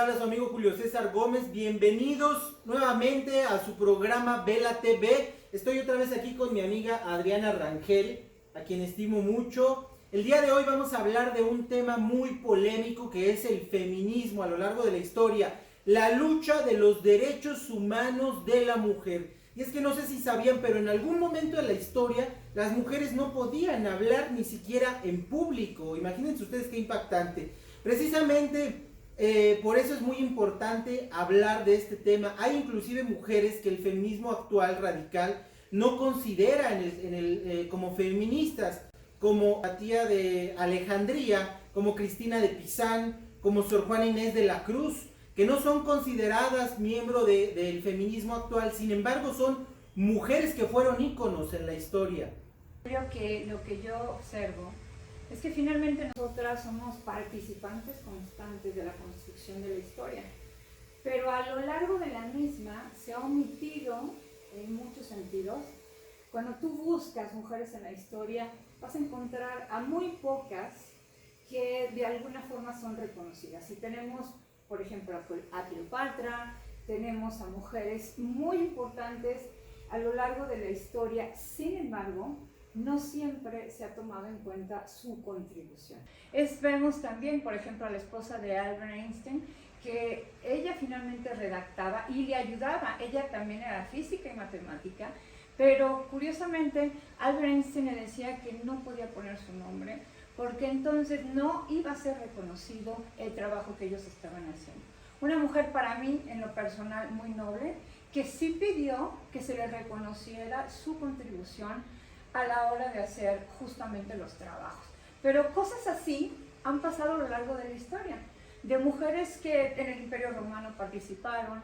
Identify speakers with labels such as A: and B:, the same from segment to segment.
A: habla su amigo Julio César Gómez. Bienvenidos nuevamente a su programa Vela TV. Estoy otra vez aquí con mi amiga Adriana Rangel, a quien estimo mucho. El día de hoy vamos a hablar de un tema muy polémico que es el feminismo a lo largo de la historia, la lucha de los derechos humanos de la mujer. Y es que no sé si sabían, pero en algún momento de la historia las mujeres no podían hablar ni siquiera en público. Imagínense ustedes qué impactante. Precisamente por eso es muy importante hablar de este tema. Hay inclusive mujeres que el feminismo actual radical no considera como feministas, como la tía de Alejandría, como Cristina de Pizán, como Sor Juana Inés de la Cruz, que no son consideradas miembros del feminismo actual. Sin embargo, son mujeres que fueron íconos en la historia.
B: Creo que lo que yo observo es que finalmente nosotras somos participantes constantes de la construcción de la historia, pero a lo largo de la misma se ha omitido en muchos sentidos. Cuando tú buscas mujeres en la historia, vas a encontrar a muy pocas que de alguna forma son reconocidas. Y tenemos, por ejemplo, a Cleopatra, tenemos a mujeres muy importantes a lo largo de la historia. Sin embargo, no siempre se ha tomado en cuenta su contribución. Vemos también, por ejemplo, a la esposa de Albert Einstein, que ella finalmente redactaba y le ayudaba. Ella también era física y matemática, pero curiosamente Albert Einstein le decía que no podía poner su nombre porque entonces no iba a ser reconocido el trabajo que ellos estaban haciendo. Una mujer para mí, en lo personal, muy noble, que sí pidió que se le reconociera su contribución a la hora de hacer justamente los trabajos. Pero cosas así han pasado a lo largo de la historia, de mujeres que en el Imperio Romano participaron.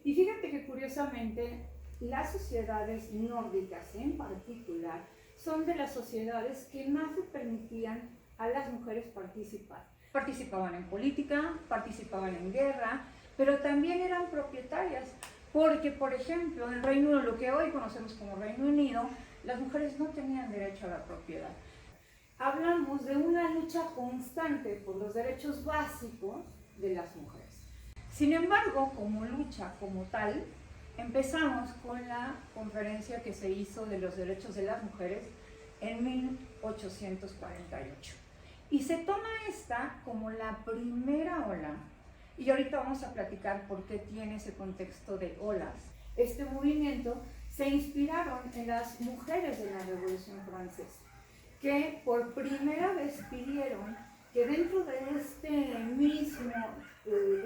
B: Y fíjate que curiosamente las sociedades nórdicas en particular son de las sociedades que más le permitían a las mujeres participar. Participaban en política, participaban en guerra, pero también eran propietarias, porque por ejemplo en el Reino Unido, lo que hoy conocemos como Reino Unido, las mujeres no tenían derecho a la propiedad. Hablamos de una lucha constante por los derechos básicos de las mujeres. Sin embargo, como lucha como tal, empezamos con la conferencia que se hizo de los derechos de las mujeres en 1848. Y se toma esta como la primera ola, y ahorita vamos a platicar por qué tiene ese contexto de olas. Este movimiento se inspiraron en las mujeres de la Revolución Francesa, que por primera vez pidieron que dentro de este mismo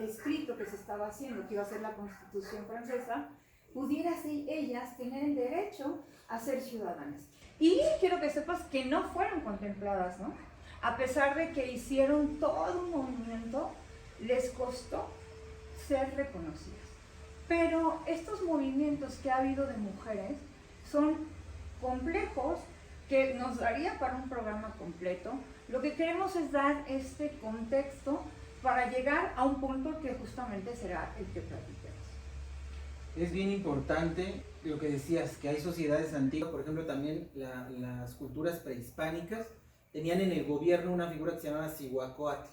B: escrito que se estaba haciendo, que iba a ser la Constitución francesa, pudieran ellas tener el derecho a ser ciudadanas. Y quiero que sepas que no fueron contempladas, ¿no? A pesar de que hicieron todo un movimiento, les costó ser reconocidas. Pero estos movimientos que ha habido de mujeres son complejos, que nos daría para un programa completo. Lo que queremos es dar este contexto para llegar a un punto que justamente será el que platiquemos.
A: Es bien importante lo que decías, que hay sociedades antiguas, por ejemplo también las culturas prehispánicas tenían en el gobierno una figura que se llamaba Cihuacóatl.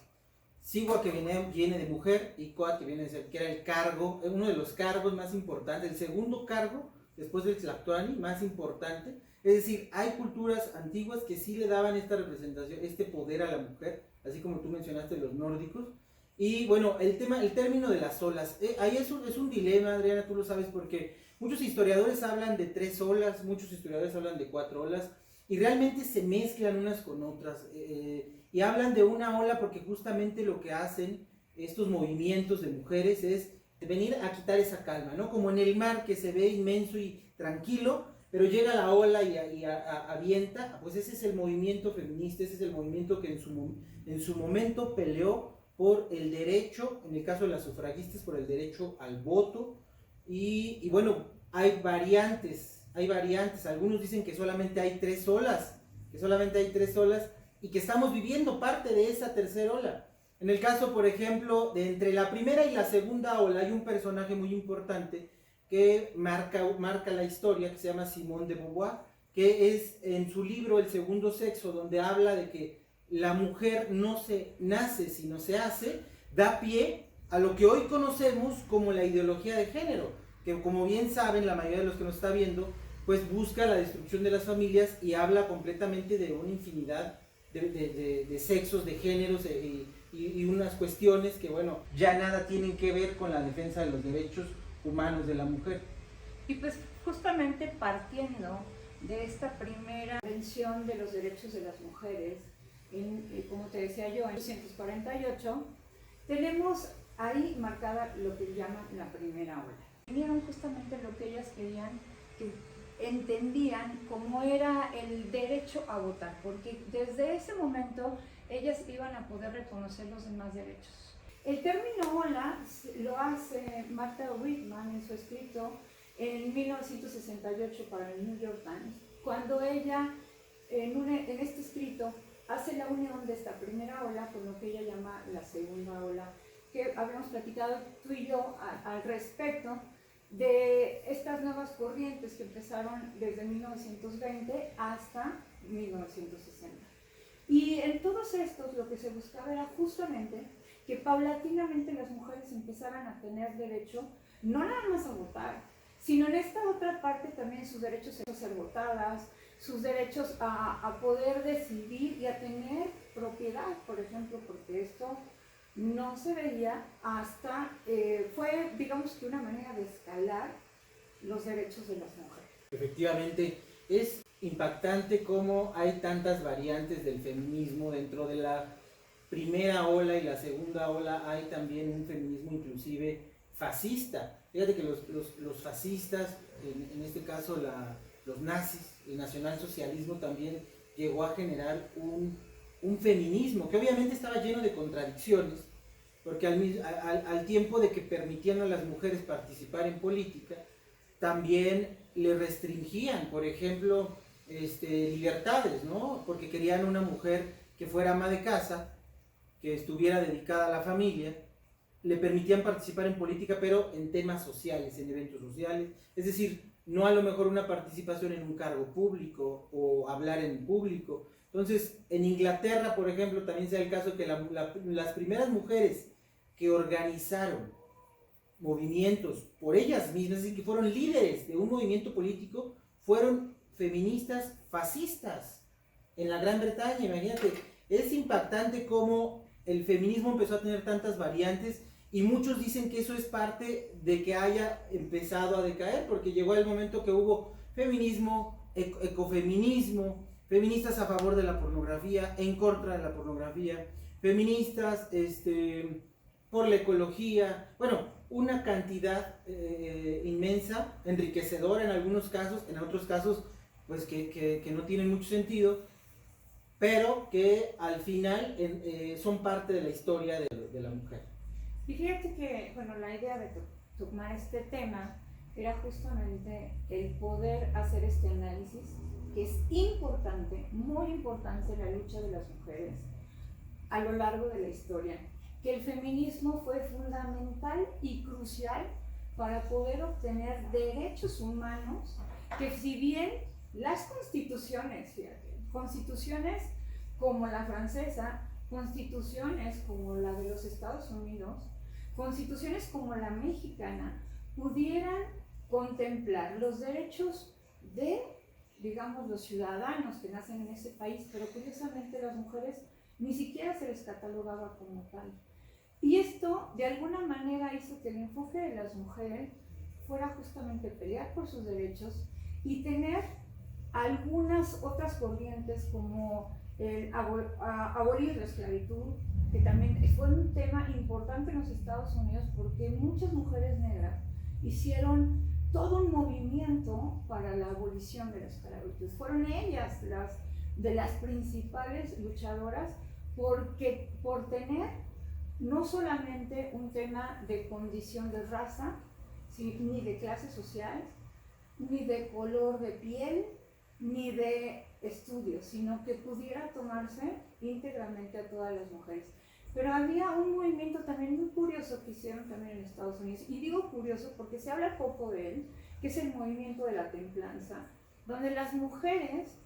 A: Sigua, que viene de mujer, y Coat, que viene de ser, que era el cargo, uno de los cargos más importantes, el segundo cargo después del Tlatoani más importante. Es decir, hay culturas antiguas que sí le daban esta representación, este poder a la mujer, así como tú mencionaste los nórdicos. Y bueno, el término de las olas, ahí es un dilema, Adriana, tú lo sabes, porque muchos historiadores hablan de 3 olas, muchos historiadores hablan de 4 olas, y realmente se mezclan unas con otras, y hablan de una ola porque justamente lo que hacen estos movimientos de mujeres es venir a quitar esa calma, ¿no? Como en el mar, que se ve inmenso y tranquilo, pero llega la ola y avienta. Pues ese es el movimiento feminista, ese es el movimiento que en su momento peleó por el derecho, en el caso de las sufragistas, por el derecho al voto. Y bueno, hay variantes, algunos dicen que solamente hay 3 olas, y que estamos viviendo parte de esa tercera ola. En el caso, por ejemplo, de entre la primera y la segunda ola hay un personaje muy importante que marca la historia, que se llama Simone de Beauvoir, que es en su libro El segundo sexo, donde habla de que la mujer no se nace sino se hace, da pie a lo que hoy conocemos como la ideología de género, que como bien saben la mayoría de los que nos está viendo, pues busca la destrucción de las familias y habla completamente de una infinidad de sexos, de géneros y unas cuestiones que, bueno, ya nada tienen que ver con la defensa de los derechos humanos de la mujer.
B: Y pues justamente partiendo de esta primera mención de los derechos de las mujeres, como te decía yo, en 1948, tenemos ahí marcada lo que llaman la primera ola. Tenían justamente lo que ellas querían, que entendían como era el derecho a votar, porque desde ese momento ellas iban a poder reconocer los demás derechos. El término ola lo hace Martha Whitman en su escrito en 1968 para el New York Times, cuando ella en este escrito hace la unión de esta primera ola con lo que ella llama la segunda ola, que habíamos platicado tú y yo al respecto de estas nuevas corrientes que empezaron desde 1920 hasta 1960. Y en todos estos lo que se buscaba era justamente que paulatinamente las mujeres empezaran a tener derecho no nada más a votar, sino en esta otra parte también sus derechos a ser votadas, sus derechos a poder decidir y a tener propiedad, por ejemplo, porque esto no se veía hasta, fue digamos que una manera de escalar los derechos de las mujeres.
A: Efectivamente, es impactante cómo hay tantas variantes del feminismo. Dentro de la primera ola y la segunda ola hay también un feminismo inclusive fascista. Fíjate que los fascistas, en este caso los nazis, el nacionalsocialismo también llegó a generar un feminismo que obviamente estaba lleno de contradicciones, porque al tiempo de que permitían a las mujeres participar en política, también le restringían, por ejemplo, libertades, ¿no? Porque querían una mujer que fuera ama de casa, que estuviera dedicada a la familia, le permitían participar en política, pero en temas sociales, en eventos sociales, es decir, no a lo mejor una participación en un cargo público o hablar en público. Entonces, en Inglaterra, por ejemplo, también se da el caso que las primeras mujeres que organizaron movimientos por ellas mismas, es decir, que fueron líderes de un movimiento político, fueron feministas fascistas en la Gran Bretaña. Imagínate, es impactante cómo el feminismo empezó a tener tantas variantes, y muchos dicen que eso es parte de que haya empezado a decaer, porque llegó el momento que hubo feminismo, ecofeminismo, feministas a favor de la pornografía, en contra de la pornografía, feministas por la ecología, bueno, una cantidad inmensa, enriquecedora en algunos casos, en otros casos pues que no tienen mucho sentido, pero que al final son parte de la historia de la mujer.
B: Y fíjate que, bueno, la idea de tomar este tema era justamente el poder hacer este análisis, que es importante, muy importante, la lucha de las mujeres a lo largo de la historia, que el feminismo fue fundamental y crucial para poder obtener derechos humanos, que si bien las constituciones, fíjate, constituciones como la francesa, constituciones como la de los Estados Unidos, constituciones como la mexicana, pudieran contemplar los derechos de, digamos, los ciudadanos que nacen en ese país, pero curiosamente las mujeres ni siquiera se les catalogaba como tal. Y esto de alguna manera hizo que el enfoque de las mujeres fuera justamente pelear por sus derechos y tener algunas otras corrientes como el abolir la esclavitud, que también fue un tema importante en los Estados Unidos porque muchas mujeres negras hicieron todo un movimiento para la abolición de la esclavitud. Fueron ellas de las principales luchadoras por tener no solamente un tema de condición de raza, ni de clase social, ni de color de piel, ni de estudios, sino que pudiera tomarse íntegramente a todas las mujeres. Pero había un movimiento también muy curioso que hicieron también en Estados Unidos, y digo curioso porque se habla poco de él, que es el movimiento de la templanza, donde las mujeres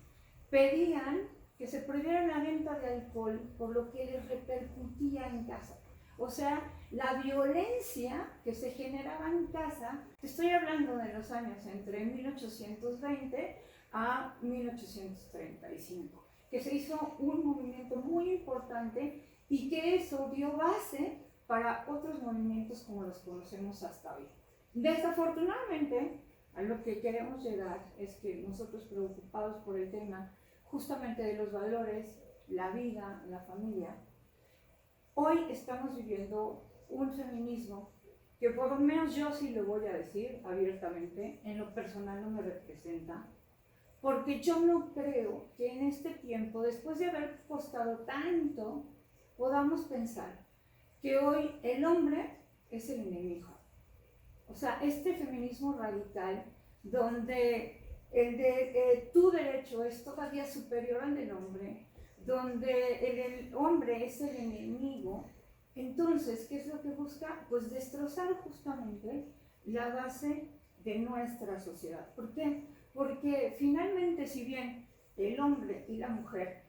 B: pedían que se prohibiera la venta de alcohol por lo que les repercutía en casa. O sea, la violencia que se generaba en casa, estoy hablando de los años entre 1820 a 1835, que se hizo un movimiento muy importante y que eso dio base para otros movimientos como los conocemos hasta hoy. Desafortunadamente, a lo que queremos llegar es que nosotros, preocupados por el tema justamente de los valores, la vida, la familia, hoy estamos viviendo un feminismo que por lo menos yo sí lo voy a decir abiertamente, en lo personal no me representa, porque yo no creo que en este tiempo, después de haber costado tanto, podamos pensar que hoy el hombre es el enemigo. O sea, este feminismo radical, donde el de tu derecho es todavía superior al del hombre, donde el hombre es el enemigo, entonces, ¿qué es lo que busca? Pues destrozar justamente la base de nuestra sociedad. ¿Por qué? Porque finalmente, si bien el hombre y la mujer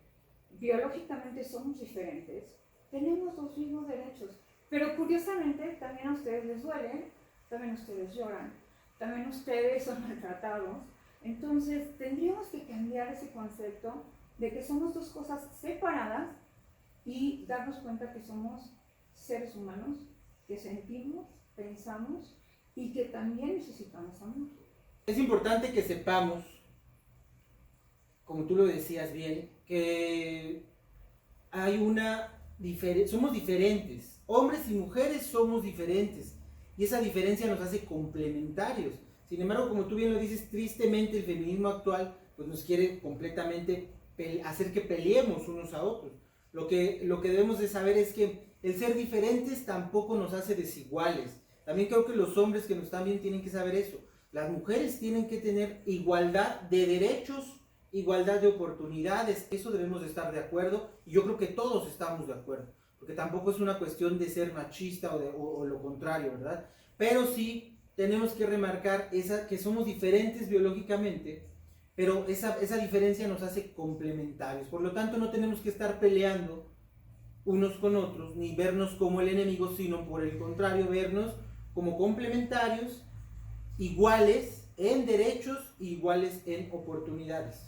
B: biológicamente somos diferentes, tenemos los mismos derechos, pero curiosamente también a ustedes les duele, también ustedes lloran, también ustedes son maltratados. Entonces tendríamos que cambiar ese concepto de que somos dos cosas separadas y darnos cuenta que somos seres humanos, que sentimos, pensamos y que también necesitamos amor.
A: Es importante que sepamos, como tú lo decías bien, que hay somos diferentes, hombres y mujeres somos diferentes, y esa diferencia nos hace complementarios. Sin embargo, como tú bien lo dices, tristemente el feminismo actual pues nos quiere completamente hacer que peleemos unos a otros. Lo que debemos de saber es que el ser diferentes tampoco nos hace desiguales. También creo que los hombres que nos están viendo tienen que saber eso. Las mujeres tienen que tener igualdad de derechos, igualdad de oportunidades. Eso debemos de estar de acuerdo, y yo creo que todos estamos de acuerdo, porque tampoco es una cuestión de ser machista o lo contrario, ¿verdad? Pero sí tenemos que remarcar que somos diferentes biológicamente, pero esa diferencia nos hace complementarios. Por lo tanto, no tenemos que estar peleando unos con otros, ni vernos como el enemigo, sino por el contrario, vernos como complementarios, iguales en derechos, iguales en oportunidades.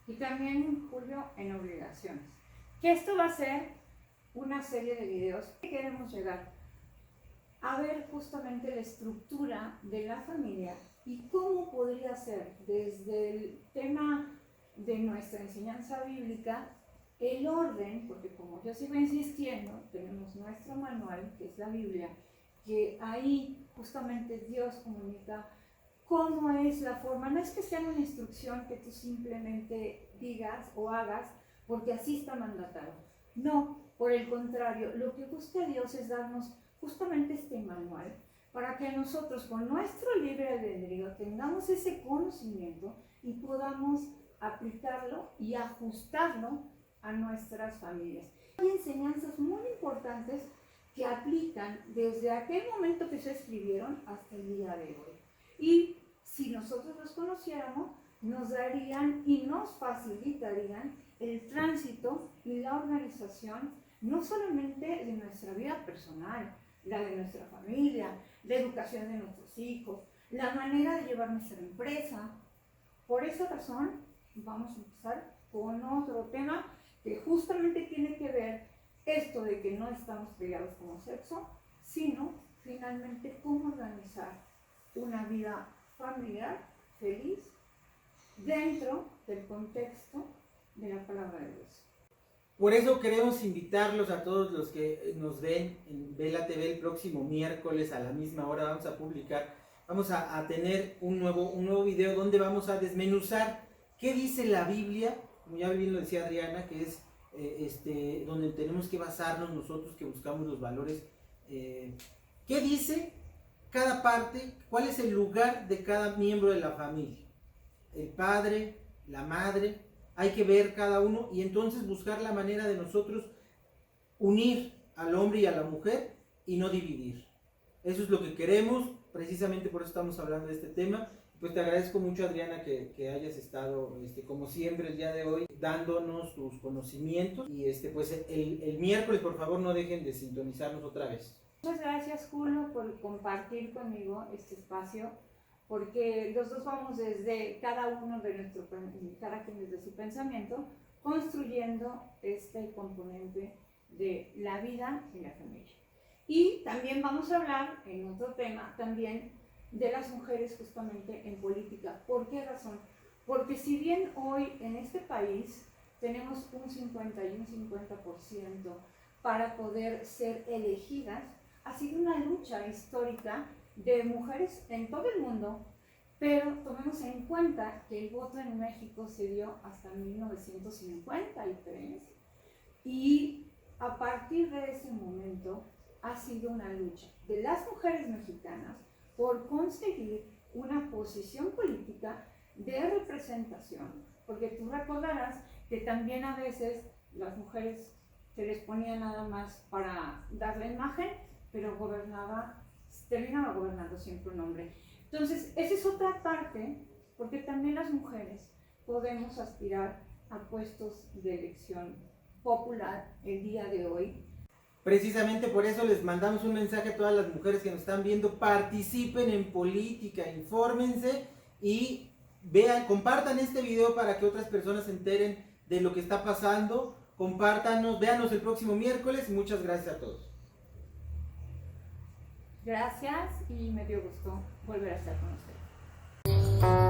B: Y también, Julio, en obligaciones. Que esto va a ser una serie de videos que queremos llegar a ver justamente la estructura de la familia y cómo podría ser desde el tema de nuestra enseñanza bíblica el orden, porque como yo sigo insistiendo, tenemos nuestro manual, que es la Biblia, que ahí justamente Dios comunica cómo es la forma. No es que sea una instrucción que tú simplemente digas o hagas porque así está mandatado. No, por el contrario, lo que busca Dios es darnos justamente este manual para que nosotros con nuestro libre albedrío tengamos ese conocimiento y podamos aplicarlo y ajustarlo a nuestras familias. Hay enseñanzas muy importantes que aplican desde aquel momento que se escribieron hasta el día de hoy. Y si nosotros los conociéramos, nos darían y nos facilitarían el tránsito y la organización no solamente de nuestra vida personal, la de nuestra familia, la educación de nuestros hijos, la manera de llevar nuestra empresa. Por esa razón, vamos a empezar con otro tema que justamente tiene que ver esto de que no estamos peleados como sexo, sino finalmente cómo organizar una vida familiar feliz dentro del contexto de la palabra de Dios.
A: Por eso queremos invitarlos a todos los que nos ven en Vela TV el próximo miércoles a la misma hora. Vamos a tener un nuevo video donde vamos a desmenuzar qué dice la Biblia, como ya bien lo decía Adriana, que es donde tenemos que basarnos nosotros que buscamos los valores. ¿Qué dice cada parte? ¿Cuál es el lugar de cada miembro de la familia? El padre, la madre. Hay que ver cada uno y entonces buscar la manera de nosotros unir al hombre y a la mujer y no dividir. Eso es lo que queremos, precisamente por eso estamos hablando de este tema. Pues te agradezco mucho, Adriana, que hayas estado, como siempre, el día de hoy, dándonos tus conocimientos. Y pues el miércoles, por favor, no dejen de sintonizarnos otra vez.
B: Muchas gracias, Julio, por compartir conmigo este espacio, porque los dos vamos desde cada uno de cada quien desde su pensamiento, construyendo este componente de la vida y la familia. Y también vamos a hablar en otro tema también de las mujeres justamente en política. ¿Por qué razón? Porque si bien hoy en este país tenemos un 50 y un 50% para poder ser elegidas, ha sido una lucha histórica de mujeres en todo el mundo, pero tomemos en cuenta que el voto en México se dio hasta 1953 y a partir de ese momento ha sido una lucha de las mujeres mexicanas por conseguir una posición política de representación, porque tú recordarás que también a veces las mujeres se les ponía nada más para dar la imagen, pero terminaba gobernando siempre un hombre. Entonces, esa es otra parte, porque también las mujeres podemos aspirar a puestos de elección popular el día de hoy.
A: Precisamente por eso les mandamos un mensaje a todas las mujeres que nos están viendo: participen en política, infórmense y compartan este video para que otras personas se enteren de lo que está pasando. Compártanos, véanos el próximo miércoles y muchas gracias a todos.
B: Gracias y me dio gusto volver a estar con ustedes.